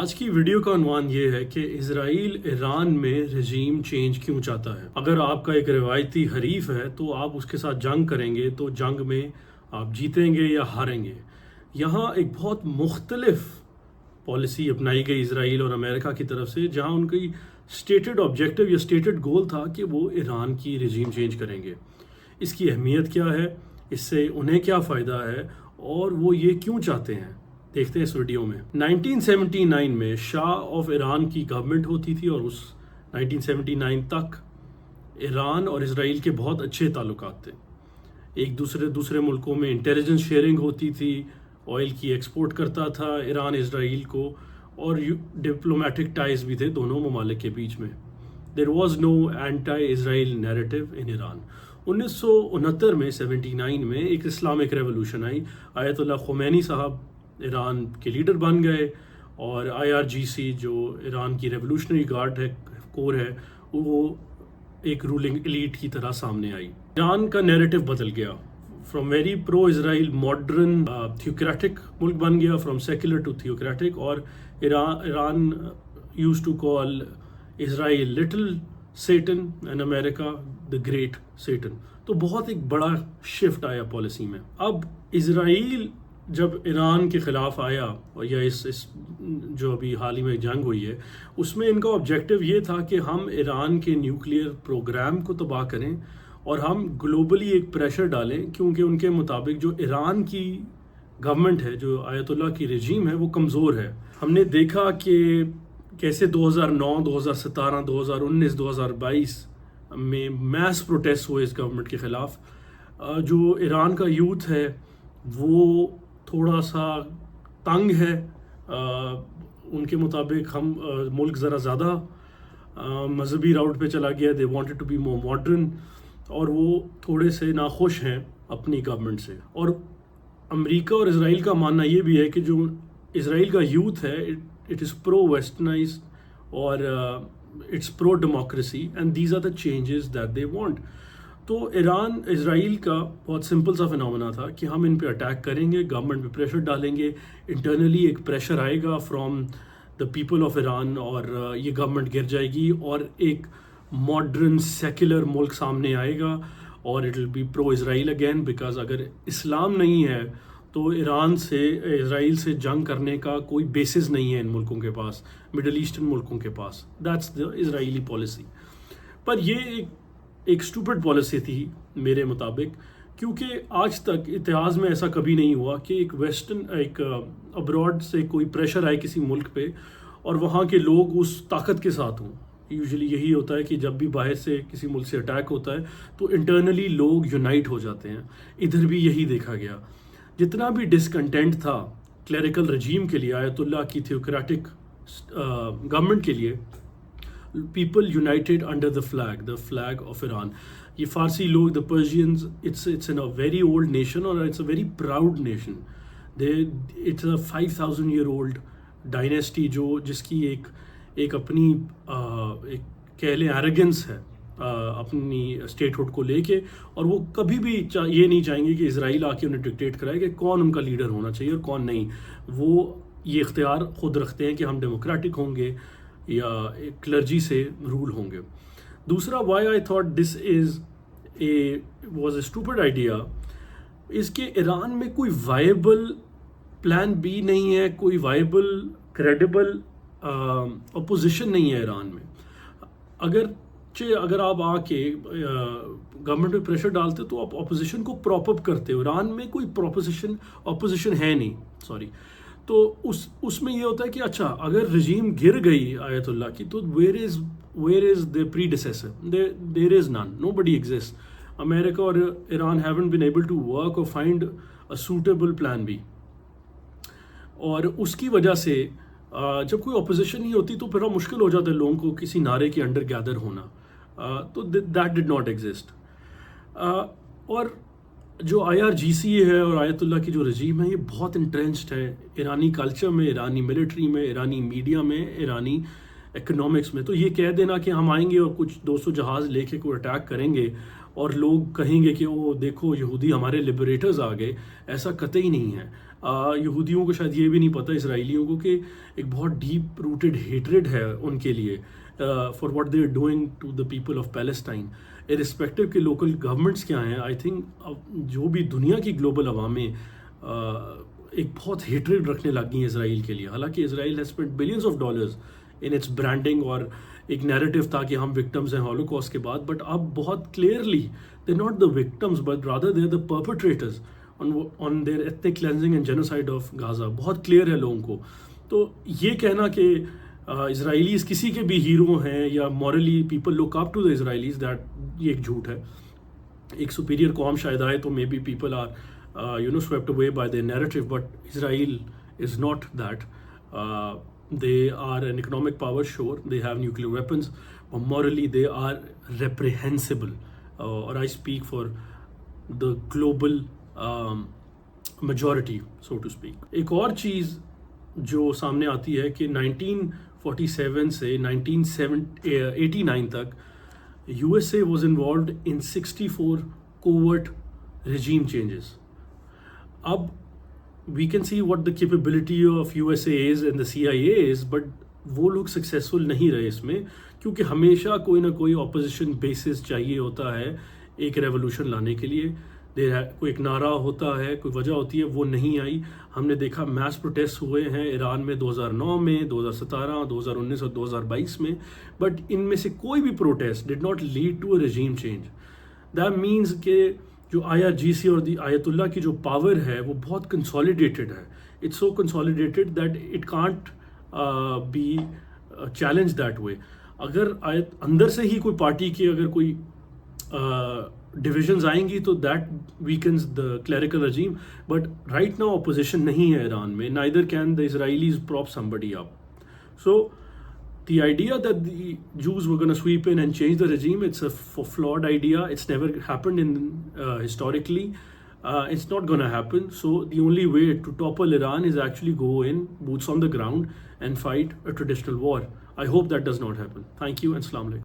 آج کی ویڈیو کا عنوان یہ ہے کہ اسرائیل ایران میں رجیم چینج کیوں چاہتا ہے۔ اگر آپ کا ایک روایتی حریف ہے تو آپ اس کے ساتھ جنگ کریں گے تو جنگ میں آپ جیتیں گے یا ہاریں گے۔ یہاں ایک بہت مختلف پالیسی اپنائی گئی اسرائیل اور امریکہ کی طرف سے، جہاں ان کی سٹیٹڈ آبجیکٹو یا سٹیٹڈ گول تھا کہ وہ ایران کی رجیم چینج کریں گے۔ اس کی اہمیت کیا ہے، اس سے انہیں کیا فائدہ ہے اور وہ یہ کیوں چاہتے ہیں، دیکھتے ہیں اس ویڈیو میں۔ 1979 میں شاہ آف ایران کی گورنمنٹ ہوتی تھی اور اس 1979 تک ایران اور اسرائیل کے بہت اچھے تعلقات تھے۔ ایک دوسرے ملکوں میں انٹیلیجنس شیئرنگ ہوتی تھی، آئل کی ایکسپورٹ کرتا تھا ایران اسرائیل کو، اور ڈپلومیٹک ٹائز بھی تھے دونوں ممالک کے بیچ میں۔ There was no anti Israel narrative in Iran. 1969 میں 79 میں ایک اسلامک ریولوشن آئی، آیت اللہ خمینی صاحب ایران کے لیڈر بن گئے، اور IRGC جو ایران کی ریولوشنری گارڈ ہے، کور ہے، وہ ایک رولنگ ایلیٹ کی طرح سامنے آئی۔ ایران کا نیریٹو بدل گیا، from very pro Israel modern theocratic ملک بن گیا، فرام سیکولر ٹو تھیوکریٹک، اور Iran used to call Israel little Satan and America the great Satan. تو بہت ایک بڑا شفٹ آیا پالیسی میں۔ اب اسرائیل جب ایران کے خلاف آیا، یا اس جو ابھی حال ہی میں جنگ ہوئی ہے، اس میں ان کا آبجیکٹو یہ تھا کہ ہم ایران کے نیوکلیئر پروگرام کو تباہ کریں اور ہم گلوبلی ایک پریشر ڈالیں، کیونکہ ان کے مطابق جو ایران کی گورنمنٹ ہے، جو آیت اللہ کی رجیم ہے، وہ کمزور ہے۔ ہم نے دیکھا کہ کیسے 2009، 2017، 2019، 2022 میں میس پروٹیسٹ ہوئے اس گورنمنٹ کے خلاف۔ جو ایران کا یوتھ ہے وہ تھوڑا سا تنگ ہے، ان کے مطابق ہم ملک ذرا زیادہ مذہبی راؤٹ پہ چلا گیا، they wanted to be more modern, اور وہ تھوڑے سے ناخوش ہیں اپنی گورنمنٹ سے۔ اور امریکہ اور اسرائیل کا ماننا یہ بھی ہے کہ جو اسرائیل کا یوتھ ہے، اٹ از پرو ویسٹرنائز اور it's pro democracy, and these are the changes that they want. تو اسرائیل کا بہت سمپل سا فنومنا تھا کہ ہم ان پہ اٹیک کریں گے، گورنمنٹ پہ پریشر ڈالیں گے، انٹرنلی ایک پریشر آئے گا from the people of Iran, اور یہ گورنمنٹ گر جائے گی اور ایک ماڈرن سیکولر ملک سامنے آئے گا، اور it will be pro Israel again, because اگر اسلام نہیں ہے تو اسرائیل سے جنگ کرنے کا کوئی بیسس نہیں ہے ان ملکوں کے پاس، مڈل ایسٹرن ملکوں کے پاس۔ That's the Israeli policy. پر یہ ایک اسٹوپڈ پالیسی تھی میرے مطابق، کیونکہ آج تک اتہاس میں ایسا کبھی نہیں ہوا کہ ایک ابراڈ سے کوئی پریشر آئے کسی ملک پہ اور وہاں کے لوگ اس طاقت کے ساتھ ہوں۔ یوزلی یہی ہوتا ہے کہ جب بھی باہر سے کسی ملک سے اٹیک ہوتا ہے تو انٹرنلی لوگ یونائٹ ہو جاتے ہیں۔ ادھر بھی یہی دیکھا گیا، جتنا بھی ڈسکنٹینٹ تھا کلیریکل رجیم کے لیے، آیت اللہ کی تھیوکریٹک گورنمنٹ کے لیے، people united under the flag of Iran۔ یہ فارسی لوگ، the Persians, it's in a very old nation اور it's a very proud nation۔ it's a 5,000 year old dynasty جس کی ایک اپنی ایک کہہ لیں ایروگنس ہے اپنی اسٹیٹ ہوڈ کو لے کے، اور وہ کبھی بھی یہ نہیں چاہیں گے کہ اسرائیل آ کے انہیں ڈکٹیٹ کرائے کہ کون ان کا لیڈر ہونا چاہیے اور کون نہیں۔ وہ یہ اختیار خود رکھتے ہیں کہ ہم ڈیموکریٹک ہوں گے یا ایک کلرجی سے رول ہوں گے۔ دوسرا، why I thought this was a stupid idea, اس کے ایران میں کوئی وائبل پلان بی نہیں ہے، کوئی وائبل کریڈیبل اپوزیشن نہیں ہے ایران میں۔ اگر آپ آ کے گورنمنٹ پہ پریشر ڈالتے تو آپ اپوزیشن کو پراپ اپ کرتے ہو۔ ایران میں کوئی اپوزیشن ہے نہیں، سوری۔ تو اس میں یہ ہوتا ہے کہ اچھا، اگر رجیم گر گئی آیت اللہ کی، تو where is the predecessor? There is none. Nobody exists. America اور Iran haven't been able to work or find a suitable plan B۔ اور اس کی وجہ سے جب کوئی اپوزیشن نہیں ہوتی تو پھر مشکل ہو جاتا ہے لوگوں کو کسی نعرے کے انڈر گیدر ہونا۔ تو that did not exist۔ اور جو IRGC ہے اور آیت اللہ کی جو رجیم ہے، یہ بہت انٹرینچڈ ہے ایرانی کلچر میں، ایرانی ملٹری میں، ایرانی میڈیا میں، ایرانی اکنامکس میں۔ تو یہ کہہ دینا کہ ہم آئیں گے اور کچھ 200 جہاز لے کے کوئی اٹیک کریں گے اور لوگ کہیں گے کہ وہ دیکھو یہودی ہمارے لبریٹرز آ گئے، ایسا قطعی نہیں ہے۔ یہودیوں کو شاید یہ بھی نہیں پتہ اسرائیلیوں کو کہ ایک بہت ڈیپ روٹڈ ہیٹریڈ ہے ان کے لیے for what they are doing to the people of Palestine. Irrespective کہ لوکل گورنمنٹس کیا ہیں, آئی تھنک جو بھی دنیا کی گلوبل عوامیں ایک بہت ہیٹریڈ رکھنے لگ گئی ہیں اسرائیل کے لیے. حالانکہ Israel has spend billions of dollars in its branding, اور ایک نیریٹو تھا کہ ہم وکٹمز ہیں ہولوکاسٹ کے بعد, بٹ اب بہت clearly they not the victims but rather they are the perpetrators on their ethnic cleansing and genocide of Gaza. بہت کلیئر ہے لوگوں کو. تو یہ کہنا کہ اسرائیلیز کسی کے بھی ہیرو ہیں یا morally people look up to the Israelis, that یہ ایک جھوٹ ہے. ایک سپیریئر قوم شاید آئے تو may be people are swept away by their narrative, but Israel is not that. They are an economic power, sure, they have nuclear weapons, but morally they are reprehensible. Or I speak for the global majority, so to speak. ایک اور چیز جو سامنے آتی ہے کہ 1947 سے 1989 تک USA was involved in 64 covert regime changes. اب we can see what the capability of USA is and the CIA is, but وہ لوگ سکسیزفل نہیں رہے اس میں, کیونکہ ہمیشہ کوئی نہ کوئی اپوزیشن بیسس چاہیے ہوتا ہے ایک ریولوشن لانے کے لیے. کوئی ایک نعرہ ہوتا ہے, کوئی وجہ ہوتی ہے, وہ نہیں آئی. ہم نے دیکھا میس پروٹیسٹ ہوئے ہیں ایران میں 2009 میں, 2017, 2019 اور 2022 میں, بٹ ان میں سے کوئی بھی protest did not lead to a regime change. That means کہ جو IRGC اور دی آیت اللہ کی جو پاور ہے وہ بہت کنسالیڈیٹڈ ہے. It's so consolidated that it can't be challenge that way. اگر اندر سے ہی کوئی پارٹی کی اگر کوئی ڈویژنز آئیں گی تو that weakens the clerical regime, but right now opposition نہیں ہے ایران میں. Neither can the Israelis prop somebody up. So the idea that the Jews were going to sweep in and change the regime, it's a flawed idea. It's never happened in historically. It's not going to happen. So the only way to topple Iran is actually go in, boots on the ground, and fight a traditional war. I hope that does not happen. Thank you and Assalamu alaikum.